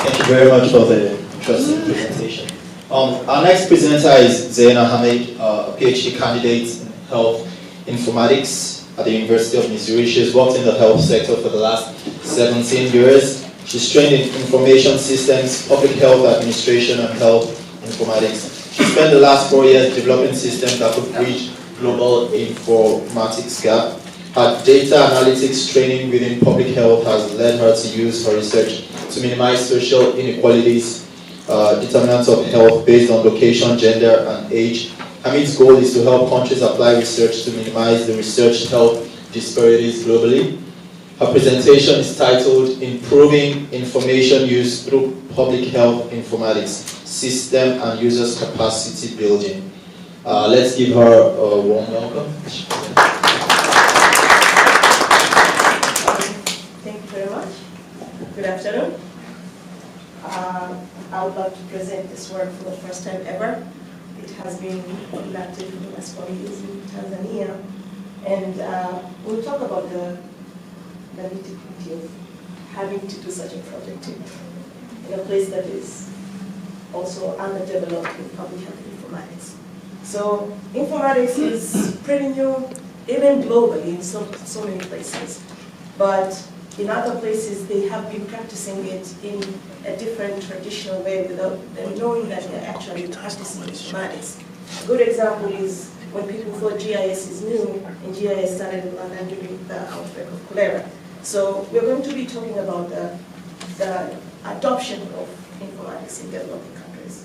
Thank you very much for the interesting presentation. Our next presenter is Zain Ahmed, a PhD candidate in health informatics at the University of Missouri. She's worked in the health sector for the last 17 years. She's trained in information systems, public health administration, and health informatics. She spent the last 4 years developing systems that could bridge global informatics gap. Her data analytics training within public health has led her to use her research to minimize social inequalities, determinants of health based on location, gender, and age. Hamid's goal is to help countries apply research to minimize the research health disparities globally. Her presentation is titled Improving Information Use Through Public Health Informatics, System and Users Capacity Building. Let's give her a warm welcome. Thank you very much. Good afternoon. I would like to present this work for the first time ever. It has been conducted for the last 4 years in Tanzania. And we'll talk about the nitty-gritty of having to do such a project in a place that is also underdeveloped in public health informatics. So informatics is pretty new, even globally in so many places. But in other places, they have been practicing it in a different traditional way without them knowing that they're actually practicing informatics. A good example is when people thought GIS is new, and GIS started in London during the outbreak of cholera. So we're going to be talking about the adoption of informatics in developing countries.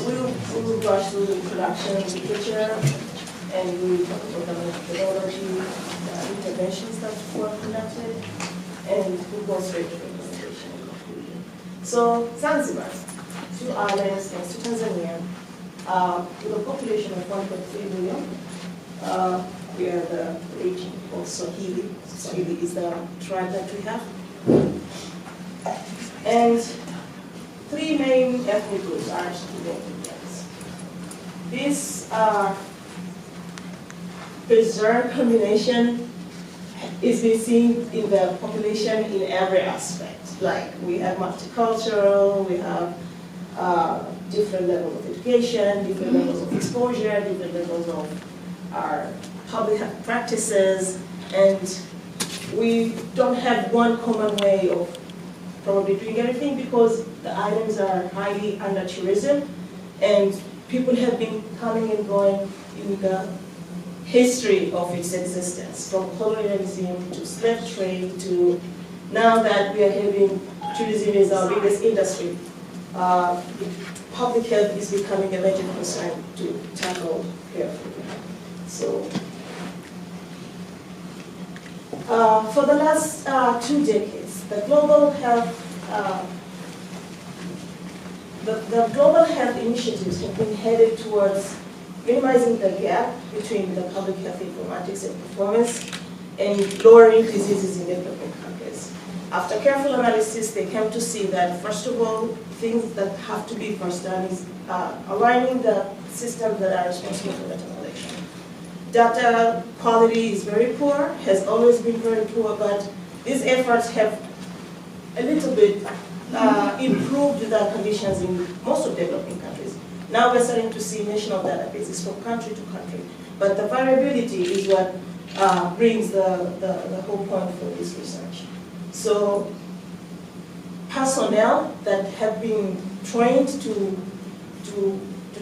We will rush through the introduction of the literature, and we will talk about the methodology, the interventions that were conducted, and we'll go straight to the presentation and conclusion. So Zanzibar, 2 islands next to Tanzania, with a population of 1.3 million. We are the region of Swahili. Swahili is the tribe that we have. And 3 main ethnic groups are student Indians. This bizarre combination is being seen in the population in every aspect. Like we have multicultural, we have different levels of education, different levels of exposure, different levels of our public health practices, and we don't have one common way of probably doing everything because the islands are highly under tourism, and people have been coming and going in the history of its existence, from colonialism to slave trade to now that we are having tourism is our biggest industry. Public health is becoming a major concern to tackle carefully. So, for the last 2 decades, the global health initiatives have been headed towards minimizing the gap between the public health informatics and performance and lowering diseases in developing countries. After careful analysis, they came to see that, first of all, things that have to be first done is aligning the systems that are responsible for data collection. Data quality is very poor, has always been very poor, but these efforts have a little bit improved the conditions in most of developing countries. Now we're starting to see national databases from country to country, but the variability is what brings the whole point for this research. So personnel that have been trained to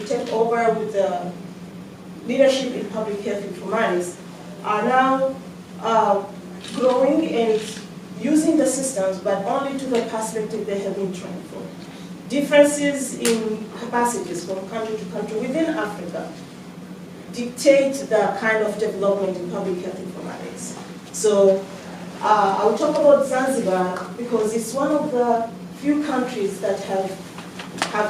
take over with the leadership in public health informatics are now growing and using the systems, but only to the perspective they have been trained for. Differences in capacities from country to country within Africa dictate the kind of development in public health informatics. So I will talk about Zanzibar because it's one of the few countries that have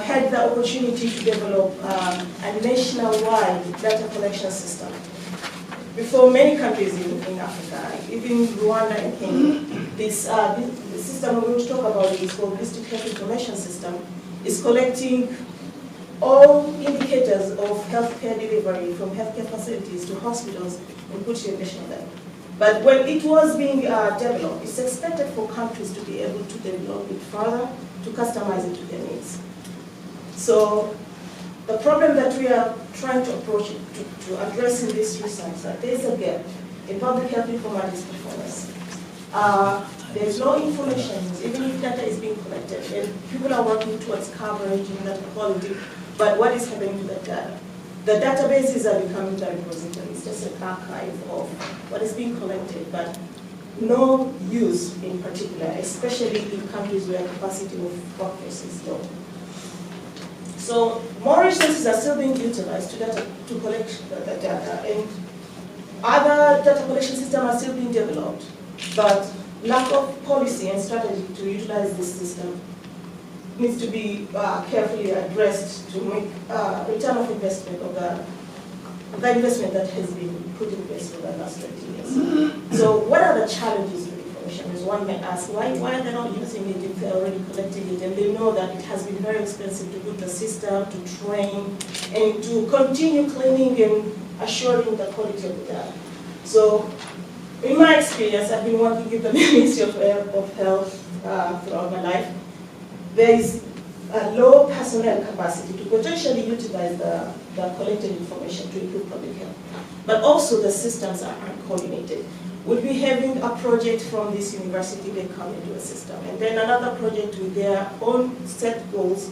had the opportunity to develop a nationwide data collection system. Before many countries in Africa, even Rwanda and Kenya, this system we're going to talk about is called District Health Information System, is collecting all indicators of healthcare delivery from healthcare facilities to hospitals and put in national But when it was being developed, it's expected for countries to be able to develop it further, to customize it to their needs. So the problem that we are trying to approach to address in this research, that there is a gap in public health informatics performance. There is no information, even if data is being collected, and people are working towards coverage and data quality, but what is happening to that data? The databases are becoming the repositories, just an archive of what is being collected, but no use in particular, especially in countries where capacity of workforce is low. So more resources are still being utilized to collect the data, and other data collection systems are still being developed, but lack of policy and strategy to utilize this system needs to be carefully addressed to make return of investment of the investment that has been put in place for the last 20 years. So what are the challenges with information? As one may ask, why are they not using it if they're already collecting it? And they know that it has been very expensive to put the system, to train, and to continue cleaning and assuring the quality of the data. So in my experience, I've been working with the Ministry of Health throughout my life. There is a low personnel capacity to potentially utilize the collected information to improve public health. But also the systems are uncoordinated. We'll be having a project from this university, they come into a system, and then another project with their own set goals,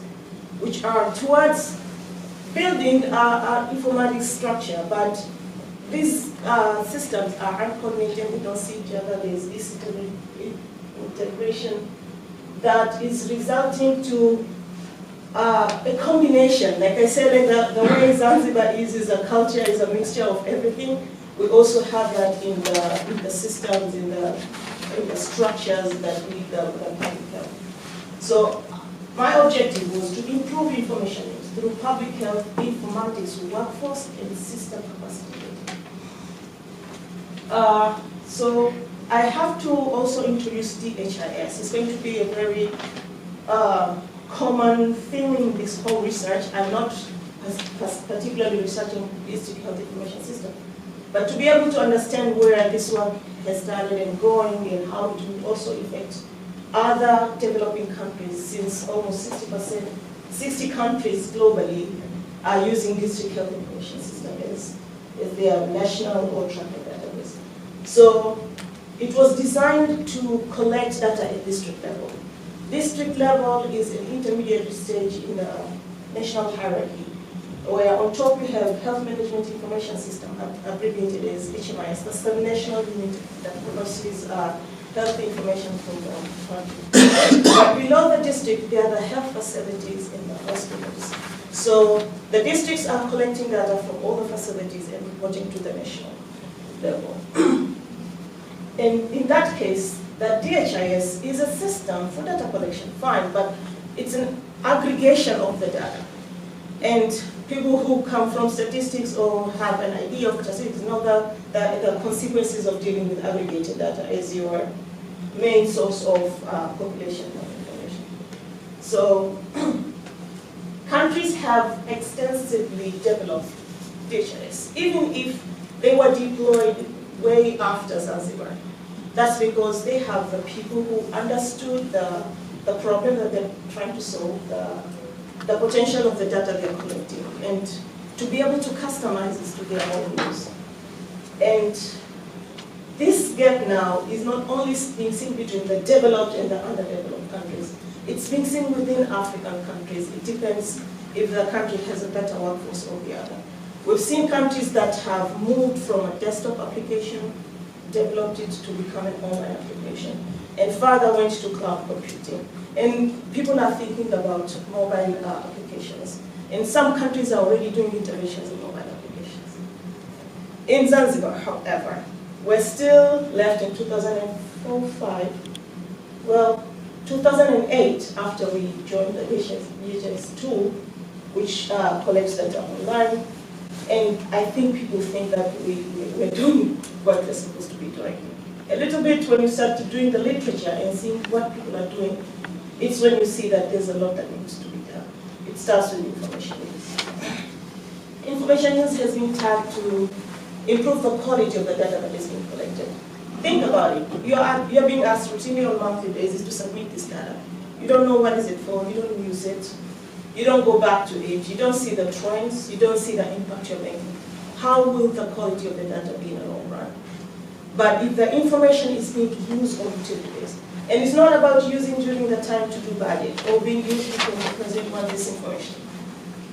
which are towards building an informatics structure, but these systems are uncoordinated, we don't see each other, there's this integration that is resulting to a combination. Like I said, like the way Zanzibar is a culture, is a mixture of everything. We also have that in the systems, in the structures that lead the public health. So my objective was to improve information use through public health, informatics, workforce, and system capacity building. So I have to also introduce DHIS. It's going to be a very common theme in this whole research. I'm not particularly researching district health information system, but to be able to understand where this work has started and going and how it will also affect other developing countries, since almost 60 countries globally are using district health information system as their national or tracking database. So it was designed to collect data at district level. District level is an intermediate stage in the national hierarchy, where on top you have Health Management Information System, abbreviated as HMIS. That's the national unit that oversees health information from the country. But below the district, there are the health facilities and the hospitals. So the districts are collecting data from all the facilities and reporting to the national level. And in that case, the DHIS is a system for data collection, fine, but it's an aggregation of the data. And people who come from statistics or have an idea of statistics know the consequences of dealing with aggregated data as your main source of population health information. So countries have extensively developed DHIS, even if they were deployed way after Zanzibar. That's because they have the people who understood the problem that they're trying to solve, the potential of the data they're collecting, and to be able to customize this to their own use. And this gap now is not only being seen between the developed and the underdeveloped countries, it's being seen within African countries. It depends if the country has a better workforce or the other. We've seen countries that have moved from a desktop application, developed it to become an online application, and further went to cloud computing. And people are thinking about mobile applications. And some countries are already doing interventions in mobile applications. In Zanzibar, however, we're still left in 2004-05. Well, 2008, after we joined the DHIS tool, which collects data online. And I think people think that we're doing what we're supposed to be doing. A little bit when you start doing the literature and seeing what people are doing, it's when you see that there's a lot that needs to be done. It starts with information use. Information use has been tagged to improve the quality of the data that is being collected. Think about it. You're being asked routinely on a monthly basis to submit this data. You don't know what is it for, you don't use it, you don't go back to it, you don't see the trends, you don't see the impact you're making. How will the quality of the data be in the long run? But if the information is being used on utilities, and it's not about using during the time to do budget or being used because you want this information.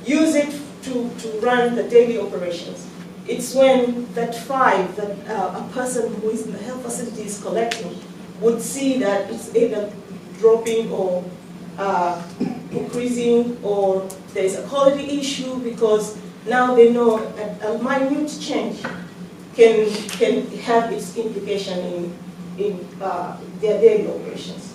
Use it to run the daily operations. It's when that a person who is in the health facility is collecting would see that it's either dropping or increasing, or there's a quality issue, because now they know a minute change can have its implication in their daily operations.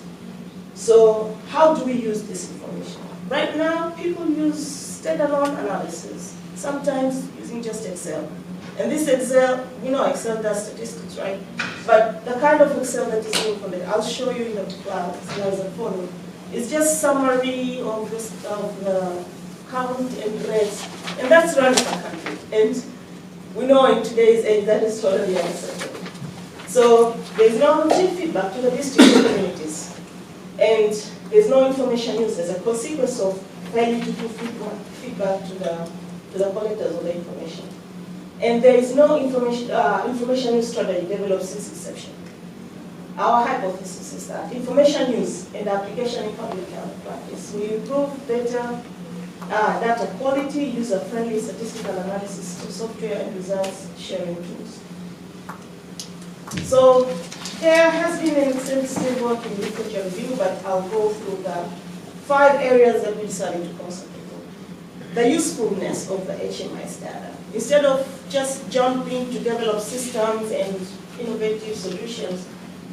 So how do we use this information? Right now, people use standalone analysis, sometimes using just Excel. And this Excel, we know Excel does statistics, right? But the kind of Excel that is being collected, I'll show you in the slides that follow, is just summary of the count and grades, and that's run per country. And we know in today's age that is totally unacceptable. So there's no routine feedback to the district communities, and there's no information used as a consequence of failing to give feedback to the collectors of the information. And there is no information use strategy developed since inception. Our hypothesis is that information use and application in public health practice will improve better data quality, user-friendly statistical analysis to software and results sharing tools. So there has been an extensive work in literature review, but I'll go through the 5 areas that we decided to concentrate on. The usefulness of the HMIS data. Instead of just jumping to develop systems and innovative solutions,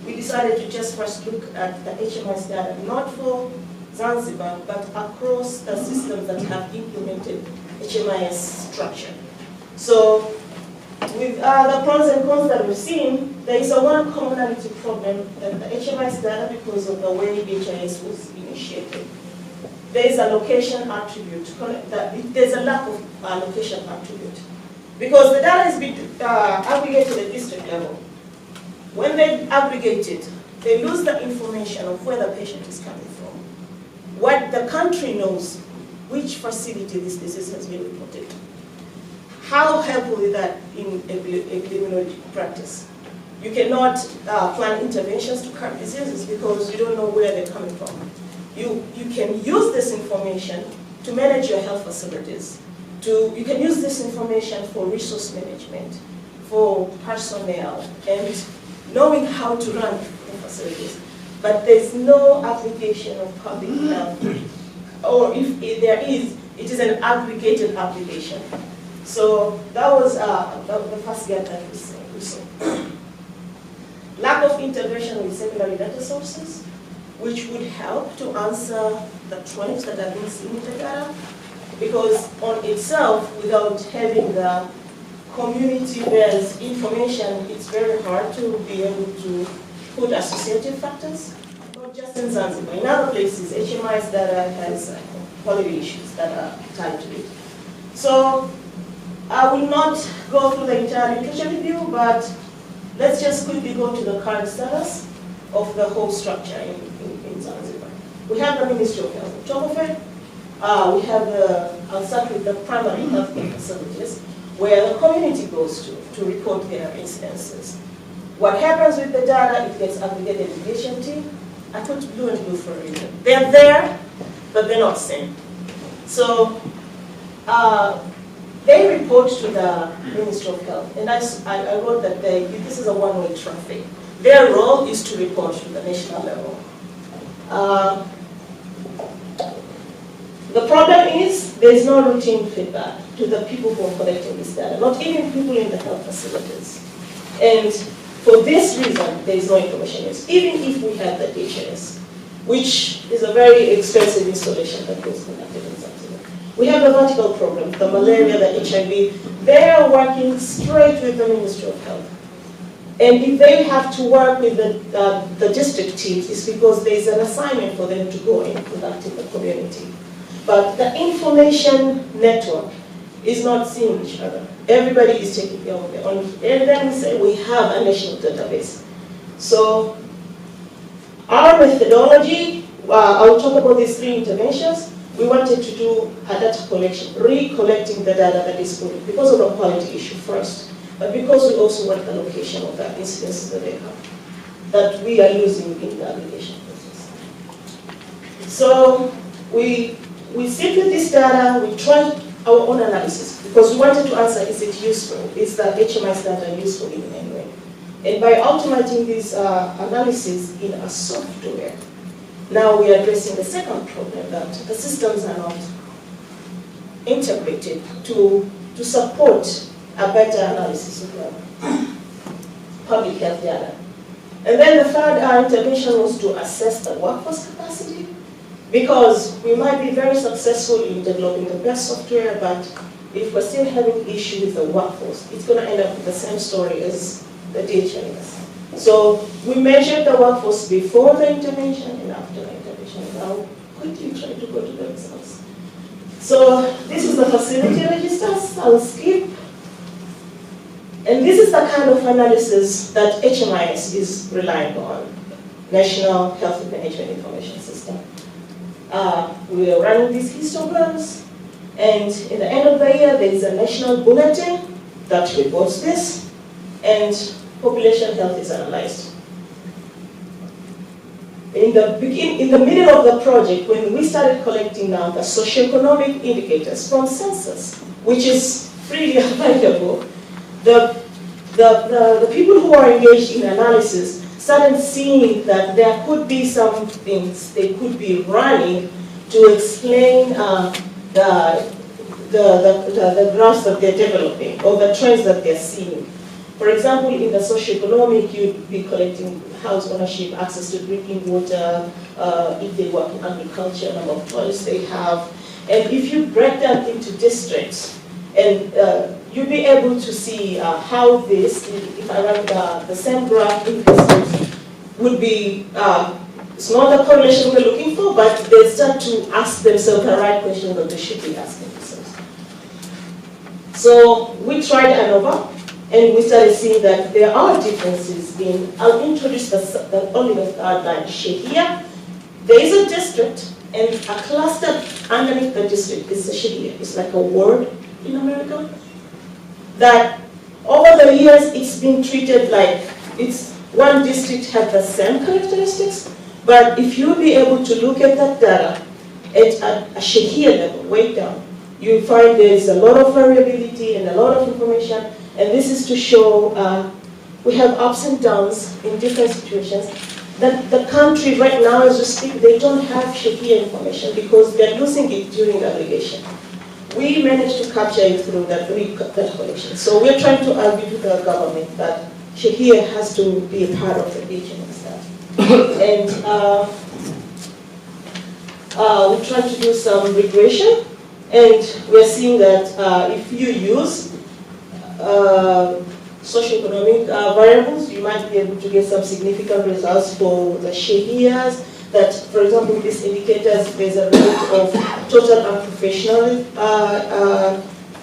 we decided to just first look at the HMIS data, not for Zanzibar, but across the systems that have implemented HMIS structure. So with the pros and cons that we've seen, there is a one commonality problem that the HMIS data, because of the way HIS was initiated, there is a location attribute, there's a lack of location attribute. Because the data has been aggregated at district level. When they aggregate it, they lose the information of where the patient is coming from. What the country knows, which facility this disease has been reported. How helpful is that in epidemiology practice? You cannot plan interventions to curb diseases because you don't know where they're coming from. You can use this information to manage your health facilities. You can use this information for resource management, for personnel, and knowing how to run the facilities. But there's no application of public health, or if there is, it is an aggregated application. So that was the first gap that we saw. Lack of integration with secondary data sources, which would help to answer the trends that have been seen in the data. Because on itself, without having the community-based information, it's very hard to be able to put associative factors, not just in Zanzibar. In other places, HMIS data has quality issues that are tied to it. So I will not go through the entire literature review, but let's just quickly go to the current status of the whole structure in Zanzibar. We have the Ministry of Health on top of it. We have I'll start with the primary health care facilities, where the community goes to report their incidences. What happens with the data? It gets aggregated in HMT. I put blue and blue for a reason. They're there, but they're not same. So they report to the Ministry of Health, and I wrote that this is a one-way traffic. Their role is to report to the national level. The problem is there is no routine feedback to the people who are collecting this data, not even people in the health facilities. And for this reason, there is no information use, even if we have the DHIS, which is a very expensive installation that was conducted in Zanzibar. We have the vertical program, the malaria, the HIV. They are working straight with the Ministry of Health. And if they have to work with the district teams, it's because there is an assignment for them to go and conduct in the community. But the information network is not seeing each other. Everybody is taking care of their own. And then we say we have a national database. So our methodology, I'll talk about these 3 interventions. We wanted to do a data collection, recollecting the data that is good because of the quality issue first, but because we also want the location of the incidences that they have, that we are using in the application process. So we sit with this data, we try our own analysis, because we wanted to answer, is it useful? Is the HMI's data useful in any way? And by automating this analysis in a software, now we are addressing the second problem, that the systems are not integrated to support a better analysis of the public health data. And then the third intervention was to assess the workforce capacity, because we might be very successful in developing the best software, but if we're still having issue with the workforce, it's going to end up with the same story as the DHIS. So we measured the workforce before the intervention and after the intervention. Now, quickly try to go to the results. So this is the facility registers. I'll skip. And this is the kind of analysis that HMIS is relying on, National Health Management Information System. We are running these histograms, and in the end of the year, there is a national bulletin that reports this, and population health is analyzed. In the middle of the project, when we started collecting now the socioeconomic indicators from census, which is freely available, the people who are engaged in analysis started seeing that there could be some things they could be running to explain the graphs that they're developing or the trends that they're seeing. For example, in the socioeconomic, you'd be collecting house ownership, access to drinking water, if they work in agriculture, number of toilets they have. And if you break that into districts, and you'll be able to see how this, if I run the same graph in districts, would be, it's not the correlation we're looking for, but they start to ask themselves the right question that they should be asking themselves. So we tried ANOVA, and we started seeing that there are differences in, I'll introduce only the third line here. There is a district, and a cluster underneath the district is a shehia. It's like a word in America. That over the years, it's been treated like it's one district has the same characteristics, but if you'll be able to look at that data at a shehia level, way down, you'll find there's a lot of variability and a lot of information. And this is to show we have ups and downs in different situations. That the country right now, as we speak, they don't have shehia information because they're losing it during the aggregation. We managed to capture it through that collection. So we're trying to argue to the government that shehia has to be a part of the region and stuff. And we tried to do some regression, and we're seeing that if you use socioeconomic variables, you might be able to get some significant results for the shehias. That, for example, these indicators, there's a rate of total unprofessional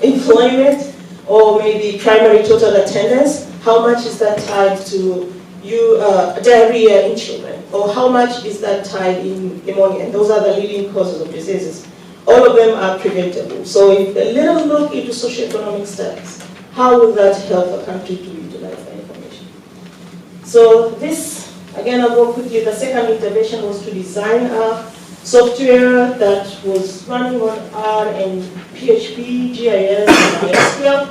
employment, or maybe primary total attendance. How much is that tied to diarrhea in children? Or how much is that tied in pneumonia? And those are the leading causes of diseases. All of them are preventable. So if a little look into socioeconomic studies, how will that help a country to utilize that information? So this, again, I'll go quickly. The second intervention was to design a software that was running on R and PHP, GIS, and MySQL.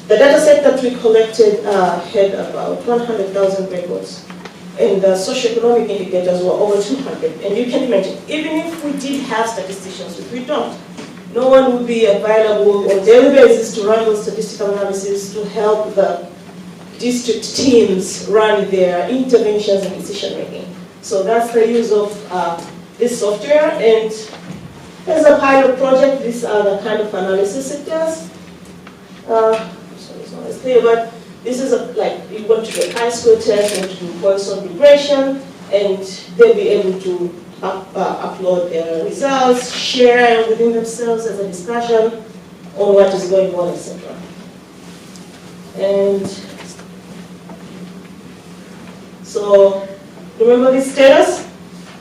The data set that we collected had about 100,000 records, and the socioeconomic indicators were over 200. And you can imagine, even if we did have statisticians, which we don't, no one would be available on a daily basis to run those statistical analysis to help the district teams run their interventions and decision making. So that's the use of this software. And as a pilot project, these are the kind of analysis it does. So it's not as clear, but this is like you want to do a chi-square test, you want to do Poisson regression, and they'll be able to upload their results, share within themselves as a discussion on what is going on, etc. And So remember this status?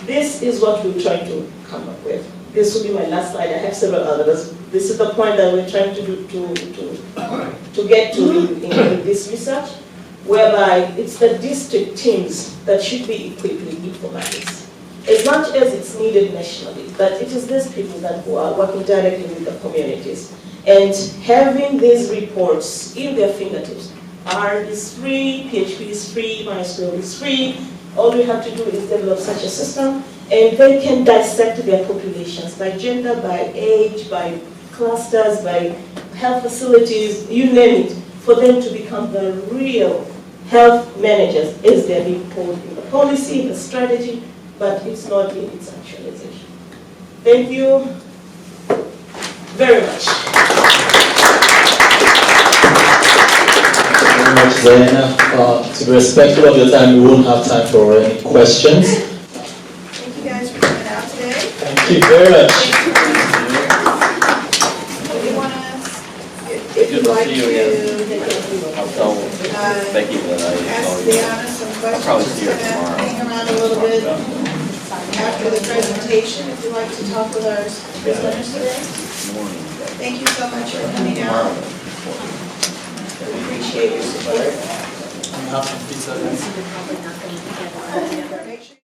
This is what we're trying to come up with. This will be my last slide. I have several others. This is the point that we're trying to do to get to in this research, whereby it's the district teams that should be equipped with informatics, as much as it's needed nationally. But it is these people that who are working directly with the communities and having these reports in their fingertips. R is free, PHP is free, MySQL is free. All we have to do is develop such a system, and they can dissect their populations by gender, by age, by clusters, by health facilities, you name it, for them to become the real health managers as they're being pulled in the policy, the strategy, but it's not in its actualization. Thank you very much. Very much, Zaina. To be respectful of your time, we won't have time for any questions. Thank you guys for coming out today. Thank you very much. You want to, if you'd like to, I'll tell Becky that ask Deanna some questions, probably just see her kind of tomorrow. hang around a little bit after the presentation, if you'd like to talk with our presenters today. Thank you so much for coming out. We appreciate your support. I'm happy to Make sure